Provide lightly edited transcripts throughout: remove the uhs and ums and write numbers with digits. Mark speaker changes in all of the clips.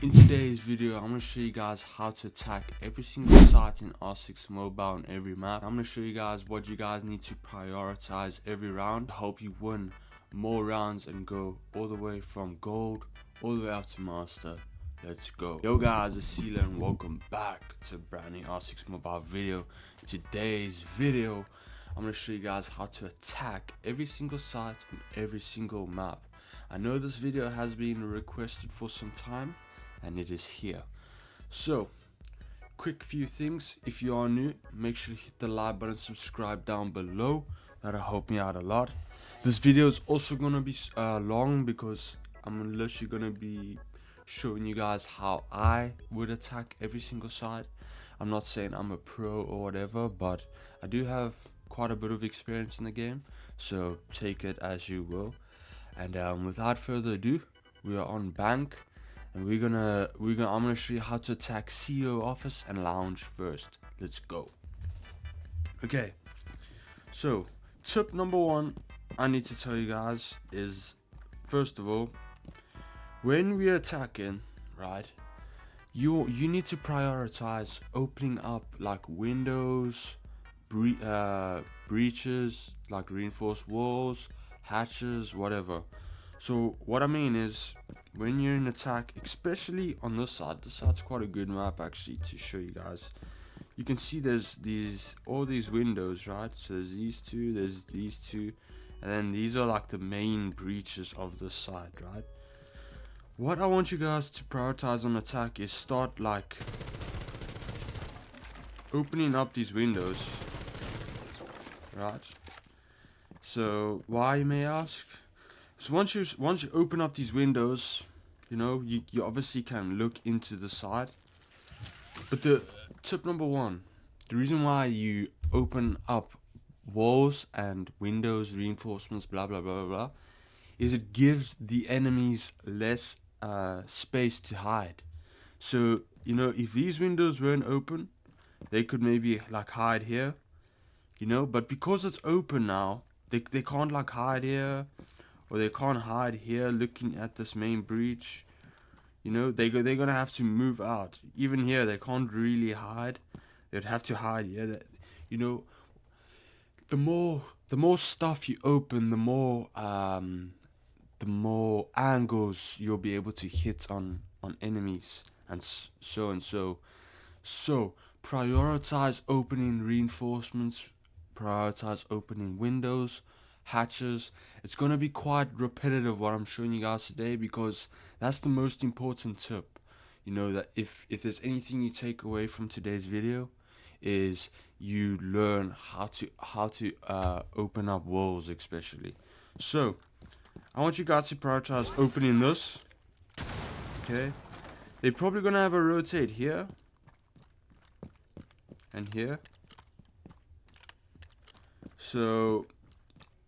Speaker 1: In today's video, I'm going to show you guys how to attack every single site in x-CeLaYoutube on every map. I'm going to show you guys what you guys need to prioritize every round to help you win more rounds and go all the way from gold all the way up to master. Let's go. Yo guys, it's x-CeLa and welcome back to a brand new x-CeLaYoutube video. In today's video, I'm going to show you guys how to attack every single site on every single map. I know this video has been requested for some time, and it is here. So quick few things: if you are new, make sure to hit the like button, subscribe down below. That'll help me out a lot. This video is also gonna be long because I'm literally gonna be showing you guys how I would attack every single side. I'm not saying I'm a pro or whatever, but I do have quite a bit of experience in the game, so take it as you will. And without further ado, we are on bank. And I'm gonna show you how to attack CEO office and lounge first. Let's go. Okay, so tip number one I need to tell you guys is, first of all, when we're attacking, right, you need to prioritize opening up like windows, breaches, like reinforced walls, hatches, whatever. So what I mean is, when you're in attack, especially on this side's quite a good map actually to show you guys. You can see there's all these windows, right? So there's these two, and then these are like the main breaches of this side, right? What I want you guys to prioritize on attack is start like opening up these windows, right? So why, you may ask? So once you open up these windows, you know, you obviously can look into the side. But the tip number one, the reason why you open up walls and windows, reinforcements, blah blah blah blah blah, is it gives the enemies less space to hide. So, you know, if these windows weren't open, they could maybe like hide here, you know, but because it's open now, they can't like hide here, or they can't hide here looking at this main breach. You know, they're gonna have to move out. Even here, they can't really hide. They'd have to hide here. You know, the more stuff you open, the more angles you'll be able to hit on enemies, and so. So prioritize opening reinforcements. Prioritize opening windows, hatches. It's gonna be quite repetitive what I'm showing you guys today, because that's the most important tip. You know, that if there's anything you take away from today's video, is you learn how to open up walls, especially. So I want you guys to prioritize opening this. Okay, they're probably gonna have a rotate here and here. So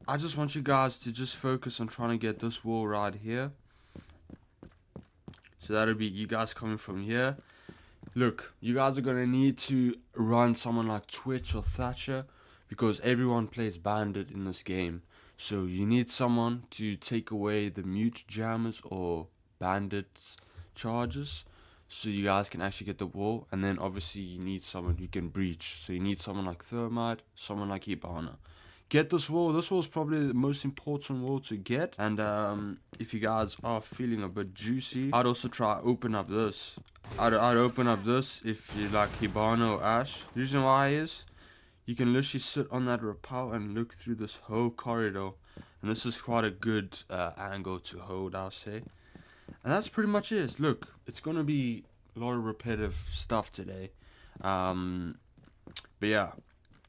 Speaker 1: I just want you guys to just focus on trying to get this wall right here. So that'll be you guys coming from here. Look, you guys are gonna need to run someone like Twitch or Thatcher, because everyone plays bandit in this game. So you need someone to take away the mute jammers or bandits charges, so you guys can actually get the wall. And then obviously you need someone who can breach. So you need someone like Thermite, someone like Hibana. Get this wall. This wall is probably the most important wall to get. And if you guys are feeling a bit juicy, I'd also try open up this. I'd open up this if you like Hibana or Ash. The reason why is, you can literally sit on that rappel and look through this whole corridor. And this is quite a good angle to hold, I'll say. And that's pretty much it. Look, it's going to be a lot of repetitive stuff today. But yeah,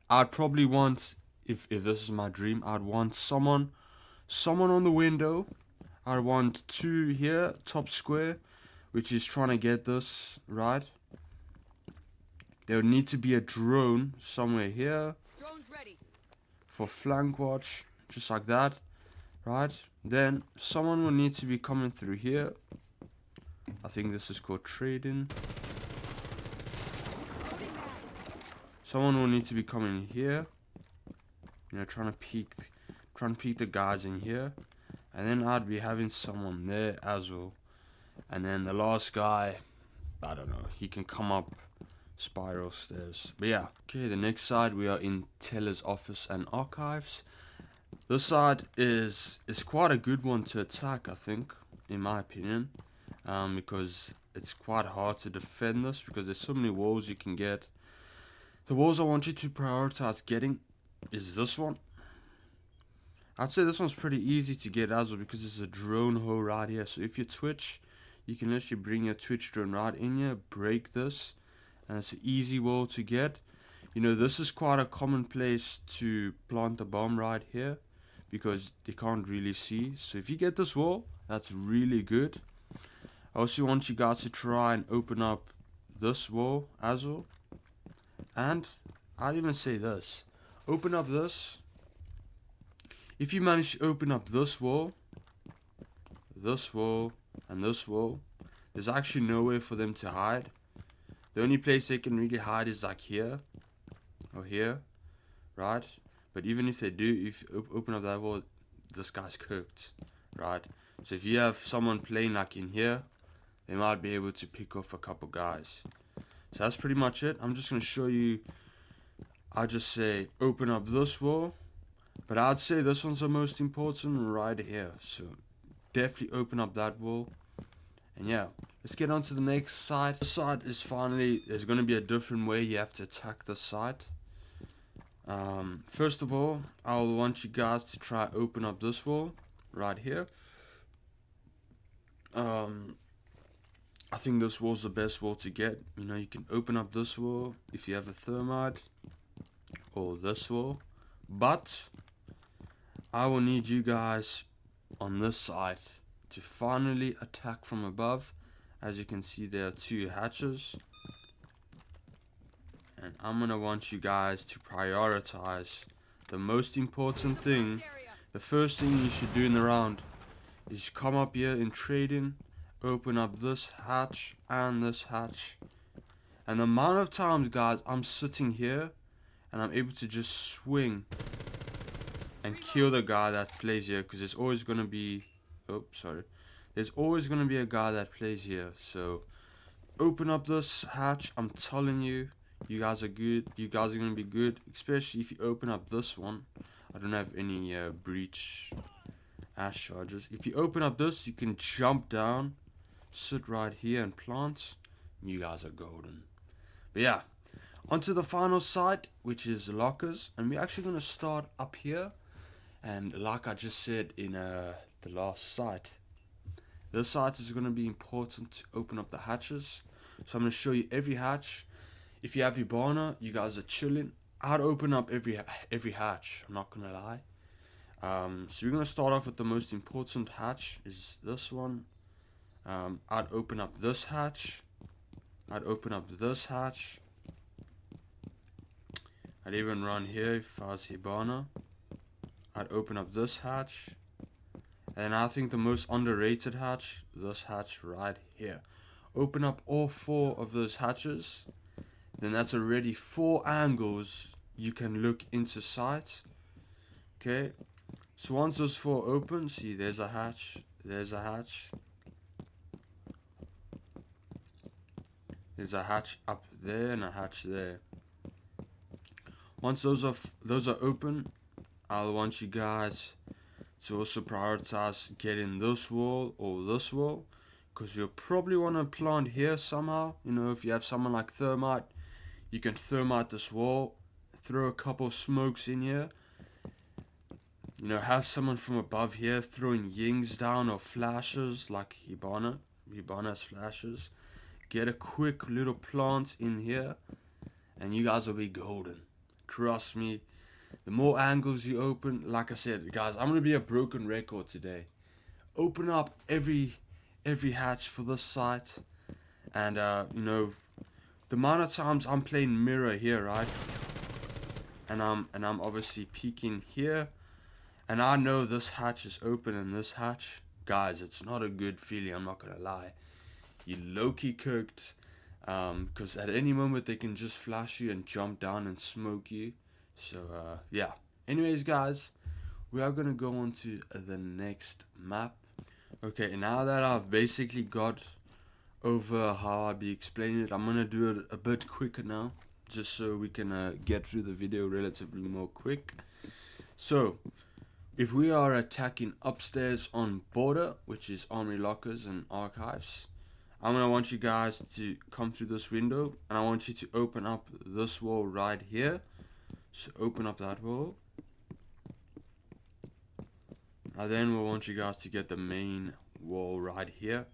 Speaker 1: I'd probably want, if this is my dream, I'd want someone on the window. I'd want two here, top square, which is trying to get this, right? There would need to be a drone somewhere here.
Speaker 2: Drone's ready.
Speaker 1: For flank watch, just like that, right? Then someone will need to be coming through here. I think this is called trading. Someone will need to be coming here. You know, trying to peek the guys in here. And then I'd be having someone there as well. And then the last guy, I don't know, he can come up spiral stairs. But yeah, okay, the next side, we are in Teller's office and archives. This side is quite a good one to attack, I think, in my opinion, because it's quite hard to defend this because there's so many walls you can get. The walls I want you to prioritize getting is this one. I'd say this one's pretty easy to get as well because there's a drone hole right here. So if you Twitch, you can literally bring your Twitch drone right in here, break this, and it's an easy wall to get. You know, this is quite a common place to plant a bomb right here because they can't really see. So if you get this wall, that's really good. I also want you guys to try and open up this wall as well. And I'd even say this. Open up this. If you manage to open up this wall, and this wall, there's actually nowhere for them to hide. The only place they can really hide is like here or here, right? But even if they do, if you open up that wall, this guy's cooked, right? So if you have someone playing like in here, they might be able to pick off a couple guys. So that's pretty much it. I'm just going to show you. I just say open up this wall, but I'd say this one's the most important right here. So definitely open up that wall. And yeah, let's get on to the next side. This side is finally, there's going to be a different way you have to attack this side. First of all, I'll want you guys to try open up this wall right here. I think this wall's the best wall to get. You know, you can open up this wall if you have a thermite, or this wall, but I will need you guys on this side to finally attack from above. As you can see, there are 2 hatches, and I'm gonna want you guys to prioritize the most important thing. The first thing you should do in the round is come up here in trading, open up this hatch and this hatch. And the amount of times, guys, I'm sitting here and I'm able to just swing and kill the guy that plays here, because there's always going to be, there's always going to be a guy that plays here. So open up this hatch. I'm telling you, you guys are good. You guys are going to be good, especially if you open up this one. I don't have any breach ash charges. If you open up this, you can jump down, sit right here and plant. You guys are golden. But yeah, onto the final site, which is lockers, and we're actually going to start up here. And like I just said in the last site, this site is going to be important to open up the hatches. So I'm going to show you every hatch. If you have your burner, you guys are chilling. I'd open up every hatch, I'm not going to lie. So we're going to start off with the most important hatch, is this one. I'd open up this hatch. I'd open up this hatch. I'd even run here if I was Hibana. I'd open up this hatch. And I think the most underrated hatch, this hatch right here. Open up all 4 of those hatches. Then that's already 4 angles you can look into sight. Okay. So once those 4 open, see, there's a hatch. There's a hatch. There's a hatch up there and a hatch there. Once those are open, I'll want you guys to also prioritize getting this wall or this wall, because you'll probably want to plant here somehow. You know, if you have someone like thermite, you can thermite this wall, throw a couple smokes in here. You know, have someone from above here throwing yings down or flashes like Hibana's flashes. Get a quick little plant in here and you guys will be golden. Trust me, the more angles you open, like I said, guys, I'm gonna be a broken record today. Open up every hatch for this site, and you know, the amount of times I'm playing mirror here, right? And I'm obviously peeking here, and I know this hatch is open and this hatch, guys, it's not a good feeling, I'm not gonna lie. You low-key cooked, because at any moment they can just flash you and jump down and smoke you. So yeah, anyways guys, we are gonna go on to the next map. Okay, now that I've basically got over how I'll be explaining it. I'm gonna do it a bit quicker now, just so we can get through the video relatively more quick. So if we are attacking upstairs on border, which is armory lockers and archives, I'm gonna want you guys to come through this window, and I want you to open up this wall right here. So open up that wall, and then we'll want you guys to get the main wall right here.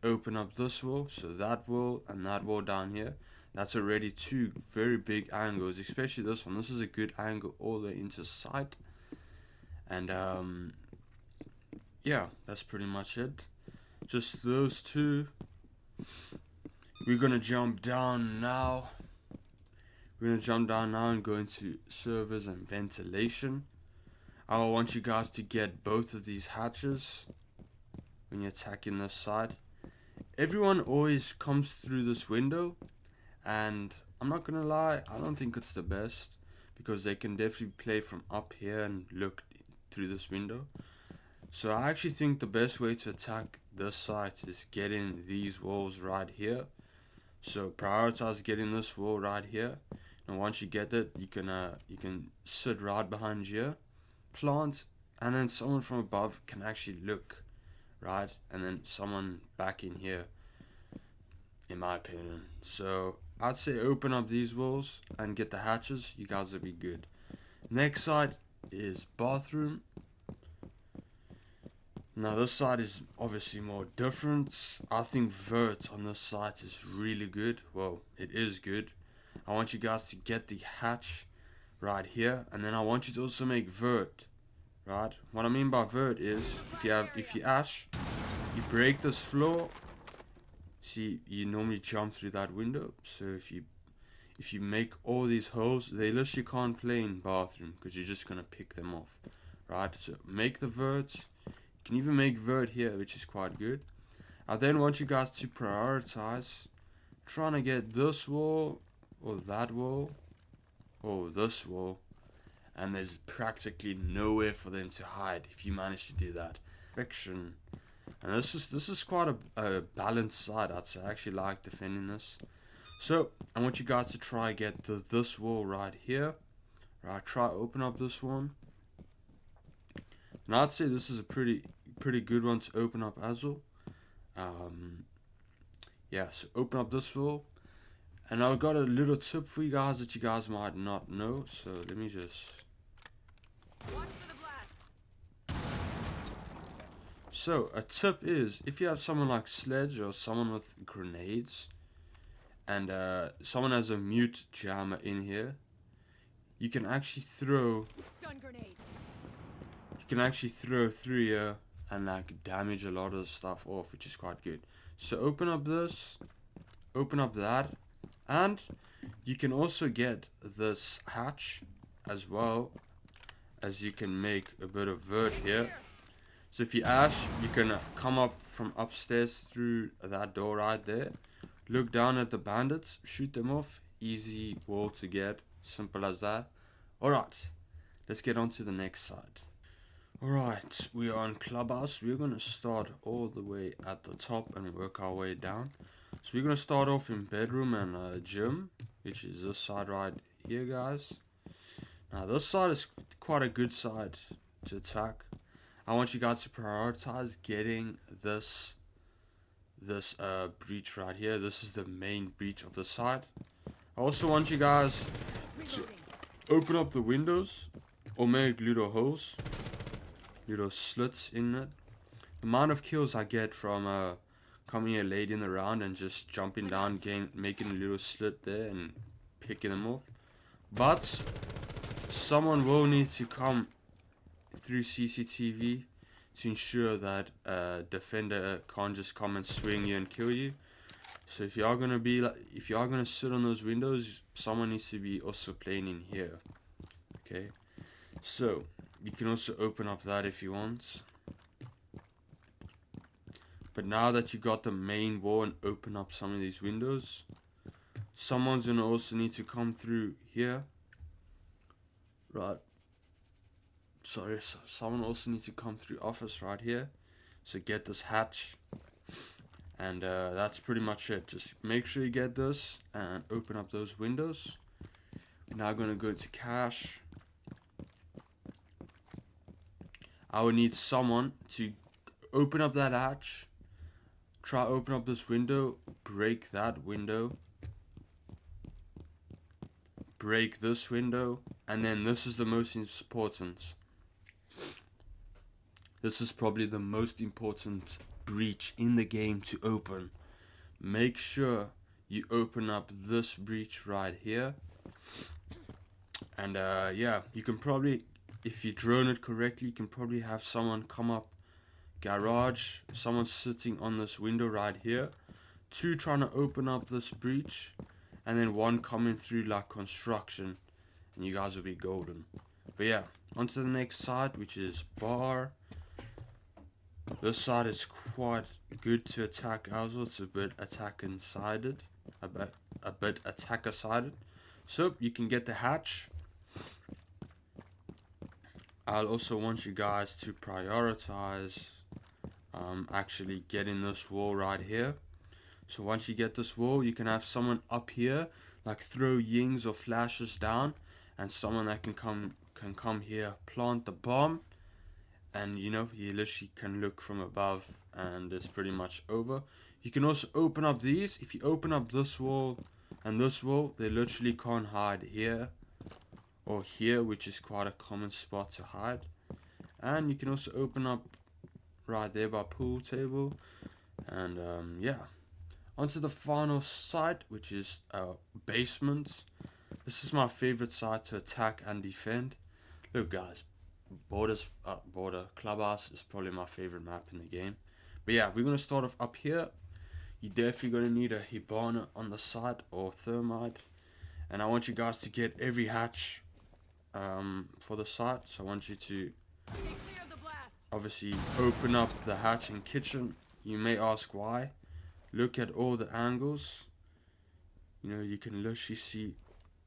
Speaker 1: Open up this wall, so that wall and that wall down here. That's already two very big angles, especially this one. This is a good angle all the way into sight. And yeah, that's pretty much it. Just those two. We're gonna jump down now. And go into servers and ventilation. I want you guys to get both of these hatches when you're attacking this side. Everyone always comes through this window, and I'm not gonna lie, I don't think it's the best, because they can definitely play from up here and look through this window. So I actually think the best way to attack this site is getting these walls right here. So prioritize getting this wall right here, and once you get it, you can sit right behind here, plant, and then someone from above can actually look, right? And then someone back in here, in my opinion. So I'd say open up these walls and get the hatches. You guys will be good. Next side is bathroom. Now this side is obviously more different. I think vert on this side is really good. Well, it is good. I want you guys to get the hatch right here, and then I want you to also make vert, right? What I mean by vert is if you ash, you break this floor. See, you normally jump through that window. So if you make all these holes, they literally can't play in bathroom because you're just gonna pick them off, right? So make the verts. You can even make vert here, which is quite good. I then want you guys to prioritize trying to get this wall or that wall or this wall, and there's practically nowhere for them to hide if you manage to do that. Fiction. And this is quite a balanced side, I'd say. I actually like defending this. So I want you guys to try get to this wall right here. Right, try open up this one. And I'd say this is a pretty good one to open up as well. Yeah, so open up this wall. And I've got a little tip for you guys that you guys might not know. So let me just...
Speaker 2: Watch for the blast.
Speaker 1: So a tip is, if you have someone like Sledge or someone with grenades, and someone has a mute jammer in here, you can actually throw...
Speaker 2: Stun grenade.
Speaker 1: You can actually throw through here and like damage a lot of the stuff off, which is quite good. So open up this, open up that, and you can also get this hatch as well, as you can make a bit of vert here. So if you ash, you can come up from upstairs through that door right there, look down at the bandits, shoot them off. Easy wall to get, simple as that. Alright, let's get on to the next side. Alright, we are on Clubhouse. We're going to start all the way at the top and work our way down. So we're going to start off in bedroom and gym, which is this side right here, guys. Now this side is quite a good side to attack. I want you guys to prioritize getting this breach right here. This is the main breach of the side. I also want you guys to open up the windows or make little holes, little slits in it. The amount of kills I get from coming here late in the round and just jumping down, making a little slit there and picking them off. But someone will need to come through CCTV to ensure that defender can't just come and swing you and kill you. So if you are gonna sit on those windows, someone needs to be also playing in here. Okay, so you can also open up that if you want. But now that you got the main wall and open up some of these windows, someone's gonna also need to come through here. Right. Sorry, so someone also needs to come through office right here. So get this hatch. And that's pretty much it. Just make sure you get this and open up those windows. We're now gonna go to cache. I would need someone to open up that hatch, try open up this window, break that window, break this window, and then this is the most important. This is probably the most important breach in the game to open. Make sure you open up this breach right here. And yeah, you can probably, if you drone it correctly, you can probably have someone come up garage, someone sitting on this window right here, 2 trying to open up this breach, and then 1 coming through like construction, and you guys will be golden. But yeah, on to the next side, which is bar. This side is quite good to attack as well. It's a bit attacking sided, a bit attacker sided. So you can get the hatch. I'll also want you guys to prioritize actually getting this wall right here. So once you get this wall, you can have someone up here like throw yings or flashes down, and someone that can come here, plant the bomb, and you know, you literally can look from above and it's pretty much over. You can also open up these. If you open up this wall and this wall, they literally can't hide here or here, which is quite a common spot to hide. And you can also open up right there by pool table. And yeah, onto the final site, which is basement. This is my favorite site to attack and defend. Look guys, border Clubhouse is probably my favorite map in the game. But yeah, we're gonna start off up here. You're definitely gonna need a Hibana on the side or thermite, and I want you guys to get every hatch for the site. So I want you to obviously open up the hatch in kitchen. You may ask why. Look at all the angles. You know, you can literally see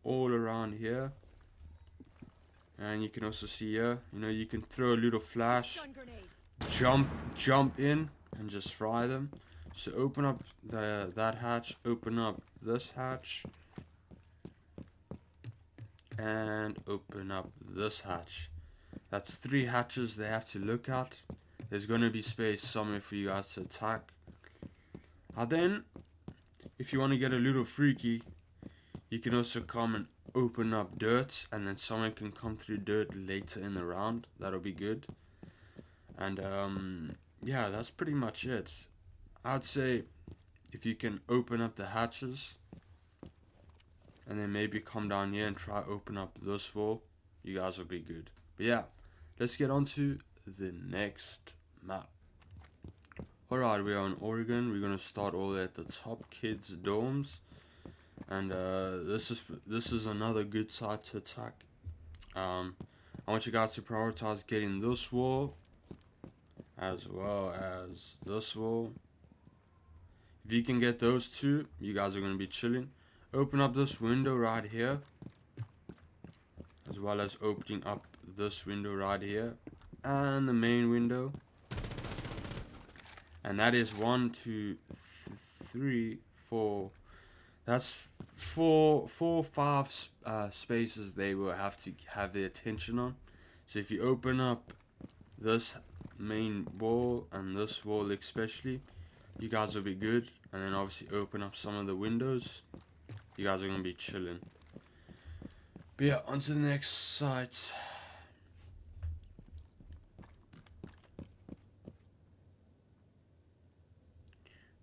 Speaker 1: all around here. And you can also see here, you know, you can throw a little flash, jump in and just fry them. So open up that hatch, open up this hatch, and open up this hatch. That's 3 hatches they have to look at. There's gonna be space somewhere for you guys to attack. And then, if you want to get a little freaky, you can also come and open up dirt, and then someone can come through dirt later in the round. That'll be good. And yeah, that's pretty much it. I'd say if you can open up the hatches and then maybe come down here and try open up this wall, you guys will be good. But yeah, let's get on to the next map. Alright, we are in Oregon. We're gonna start all at the top, kids dorms. And this is another good site to attack. I want you guys to prioritize getting this wall as well as this wall. If you can get those 2, you guys are going to be chilling. Open up this window right here, as well as opening up this window right here and the main window. And that is 1, 2, 3, 4. That's 4, 5 spaces they will have to have their attention on. So if you open up this main wall and this wall especially, you guys will be good. And then obviously open up some of the windows, you guys are going to be chilling. But yeah, on to the next site.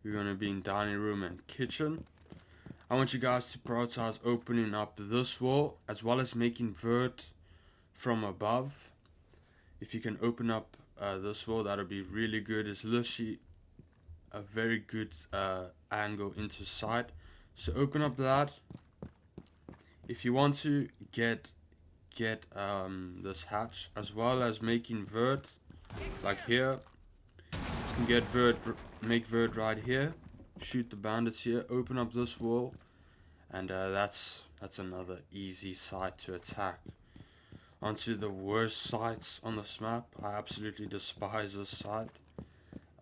Speaker 1: We're going to be in dining room and kitchen. I want you guys to prioritize opening up this wall as well as making vert from above. If you can open up this wall, that'll be really good. It's literally a very good angle into sight. So open up that. If you want to get this hatch as well as making vert, like here, you can get vert, make vert right here. Shoot the bandits here, open up this wall, and that's another easy site to attack. Onto the worst sites on this map. I absolutely despise this site.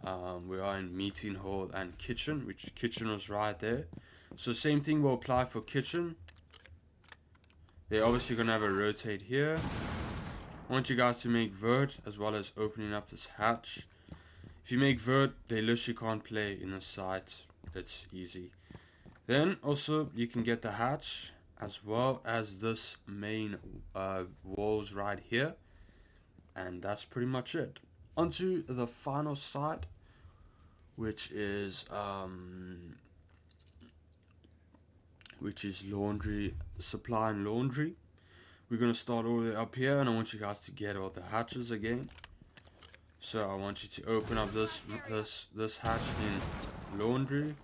Speaker 1: We are in meeting hall and kitchen, which kitchen was right there. So same thing will apply for kitchen. They're obviously gonna have a rotate here. I want you guys to make vert as well as opening up this hatch. If you make vert, they literally can't play in the site. It's easy. Then also you can get the hatch as well as this main walls right here, and that's pretty much it. Onto the final site, which is laundry, supply and laundry. We're gonna start all the way up here, and I want you guys to get all the hatches again. So I want you to open up this hatch in laundry,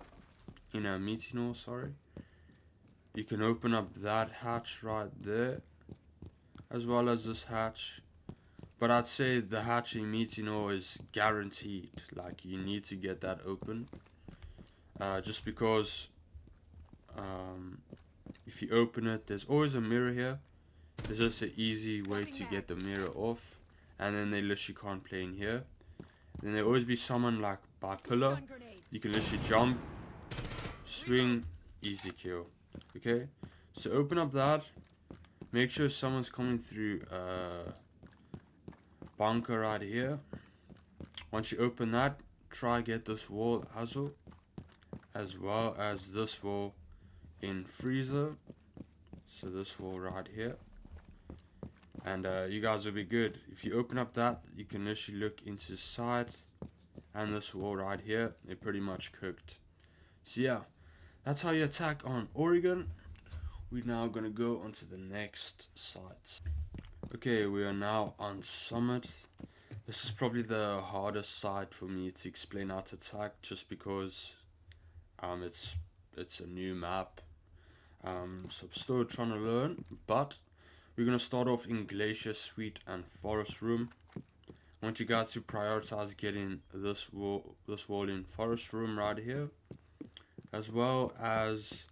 Speaker 1: in a meeting hall, sorry. You can open up that hatch right there, as well as this hatch. But I'd say the hatch in meeting hall is guaranteed. Like, you need to get that open, just because if you open it, there's always a mirror here. There's just an easy way to get the mirror off, and then they literally can't play in here. Then there'll always be someone like by pillar. You can literally jump, swing, easy kill. Okay, so open up that. Make sure someone's coming through bunker right here. Once you open that, try get this wall as well as this wall in freezer. So this wall right here, and you guys will be good. If you open up that, you can literally look into the side, and this wall right here, they're pretty much cooked. So yeah, that's how you attack on Oregon. We're now gonna go on to the next site. Okay, we are now on Summit. This is probably the hardest site for me to explain how to attack, just because it's a new map. So I'm still trying to learn, but we're gonna start off in Glacier, Suite, and Forest Room. I want you guys to prioritize getting this wall in Forest Room right here, as well as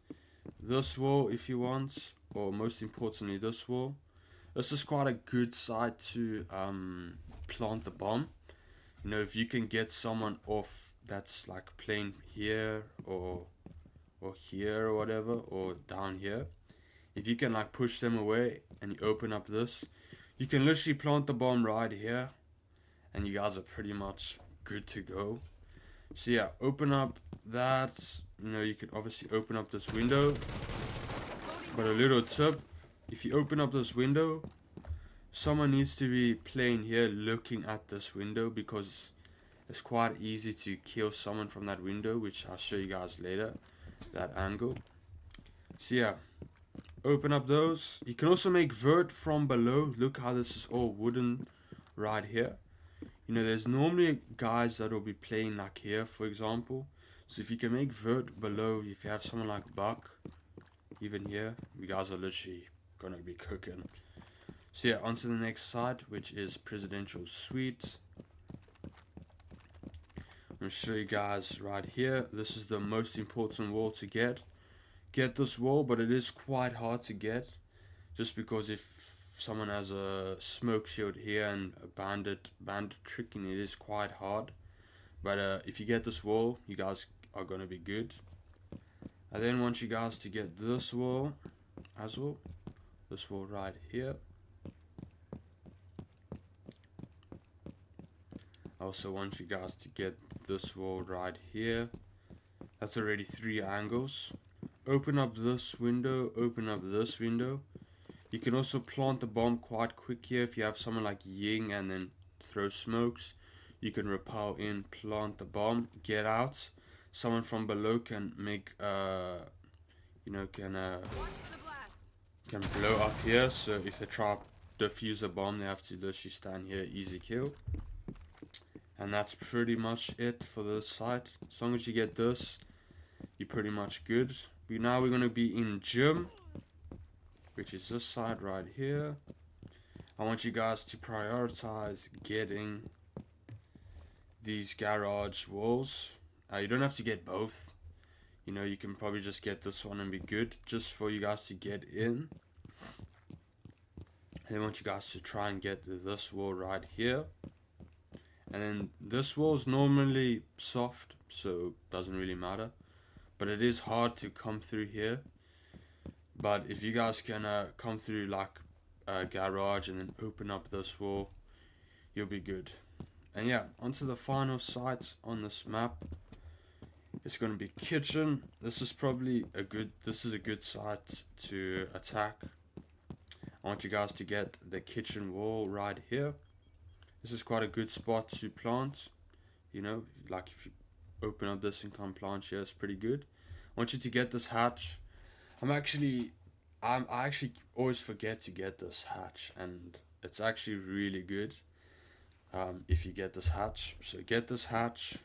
Speaker 1: this wall if you want, or most importantly this wall. This is quite a good site to plant the bomb. You know, if you can get someone off that's like playing here or here or whatever, or down here, if you can like push them away and you open up this, you can literally plant the bomb right here, and you guys are pretty much good to go. So yeah, open up that. You know, you can obviously open up this window, but a little tip, if you open up this window, someone needs to be playing here looking at this window, because it's quite easy to kill someone from that window, which I'll show you guys later, that angle. So yeah, open up those. You can also make vert from below. Look how this is all wooden right here. You know, there's normally guys that will be playing like here, for example. So if you can make vert below, if you have someone like Buck, even here, you guys are literally gonna be cooking. So yeah, on to the next site, which is Presidential Suite. I'm gonna show you guys right here. This is the most important wall to get. Get this wall, but it is quite hard to get, just because if someone has a smoke shield here and a bandit tricking, it is quite hard. But if you get this wall, you guys are gonna be good. I then want you guys to get this wall as well. This wall right here. I also want you guys to get this wall right here. That's already 3 angles. Open up this window, open up this window. You can also plant the bomb quite quick here. If you have someone like Ying and then throw smokes, you can rappel in, plant the bomb, get out. Someone from below can make can blow up here. So if they try to defuse a bomb, they have to literally stand here, easy kill. And that's pretty much it for this site. As long as you get this, you're pretty much good. Now we're gonna be in gym, which is this side right here. I want you guys to prioritize getting these garage walls. You don't have to get both. You know, you can probably just get this one and be good, just for you guys to get in. And I want you guys to try and get this wall right here. And then this wall's normally soft, so doesn't really matter, but it is hard to come through here. But if you guys can come through like a garage and then open up this wall, you'll be good. And yeah, onto the final site on this map. It's going to be kitchen. This is a good site to attack. I want you guys to get the kitchen wall right here. This is quite a good spot to plant. You know, like if you open up this and come plant here, it's pretty good. I want you to get this hatch. I actually always forget to get this hatch, and it's actually really good if you get this hatch. So get this hatch,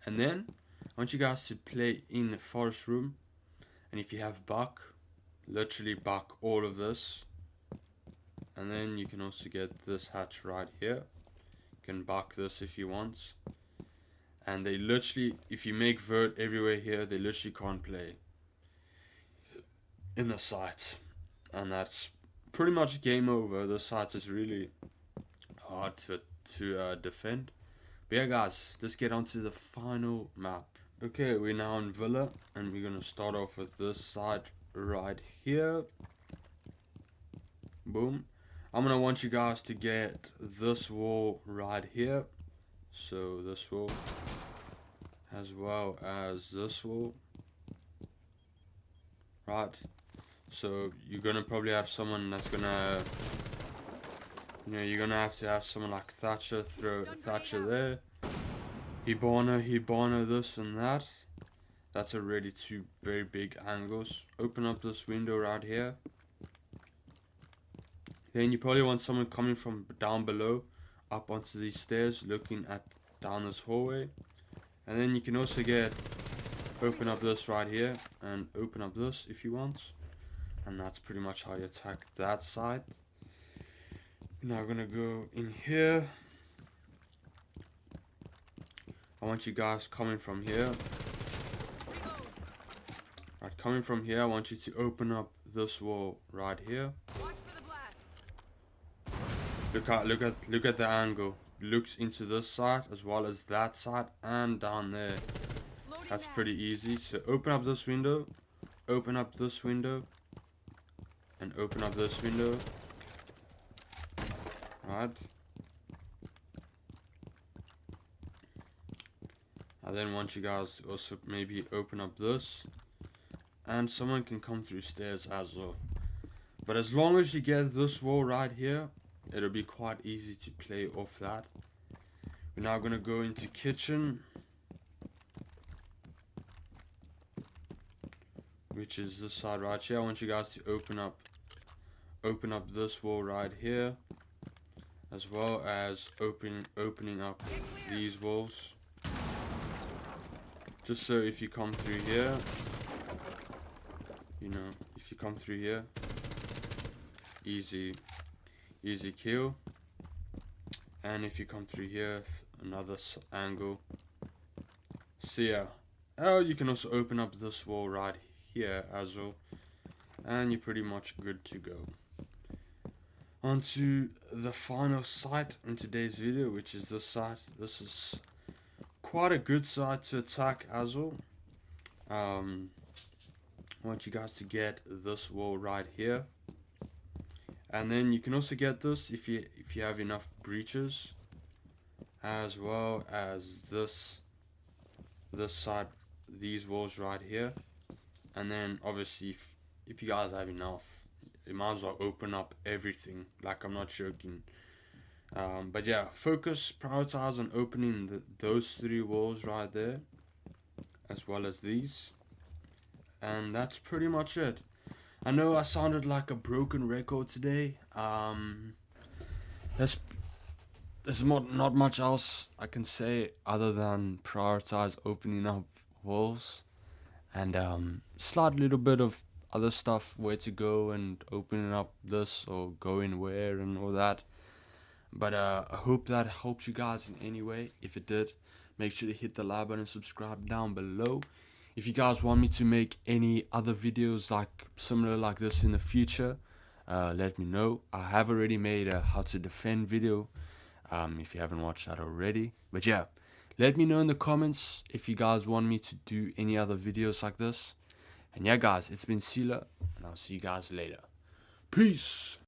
Speaker 1: and then I want you guys to play in the forest room. And if you have buck, literally buck all of this. And then you can also get this hatch right here. You can buck this if you want. And they literally, if you make vert everywhere here, they literally can't play in the site. And that's pretty much game over. The site is really hard to defend. But yeah guys, let's get on to the final map. Okay, we're now in Villa, and we're going to start off with this side right here. Boom. I'm going to want you guys to get this wall right here. So this wall, as well as this wall. Right. So you're going to probably have someone that's going to, you know, you're going to have someone like Thatcher, throw Thatcher there. Hibana, this and that. That's already two very big angles. Open up this window right here. Then you probably want someone coming from down below up onto these stairs, looking at down this hallway. And then you can also open up this right here and open up this if you want. And that's pretty much how you attack that side. Now we're gonna go in here. I want you guys coming from here. Right, coming from here, I want you to open up this wall right here.
Speaker 2: Watch for the blast.
Speaker 1: Look at the angle. Looks into this side as well as that side and down there. That's pretty easy. So open up this window, open up this window, and open up this window. Right. And then once you guys also maybe open up this, and someone can come through stairs as well. But as long as you get this wall right here, it'll be quite easy to play off that. We're now gonna go into kitchen, which is this side right here. I want you guys to open up this wall right here, as well as opening up these walls. Just so if you come through here, you know, if you come through here, easy kill. And if you come through here, another angle. So yeah, you can also open up this wall right here as well, and you're pretty much good to go. On to the final site in today's video, which is this site. This is quite a good site to attack as well. I want you guys to get this wall right here, and then you can also get this if you have enough breaches, as well as this side, these walls right here. And then obviously if you guys have enough, you might as well open up everything. Like, I'm not joking. But yeah, prioritize on opening those three walls right there, as well as these. And that's pretty much it. I know I sounded like a broken record today. There's not much else I can say other than prioritize opening up walls, and slight little bit of other stuff, where to go and opening up this or going where and all that. But I hope that helps you guys in any way. If it did, make sure to hit the like button and subscribe down below. If you guys want me to make any other videos similar like this in the future, let me know. I have already made a how to defend video. if you haven't watched that already. But yeah, let me know in the comments if you guys want me to do any other videos like this. And yeah guys, it's been x-CeLa, and I'll see you guys later. Peace.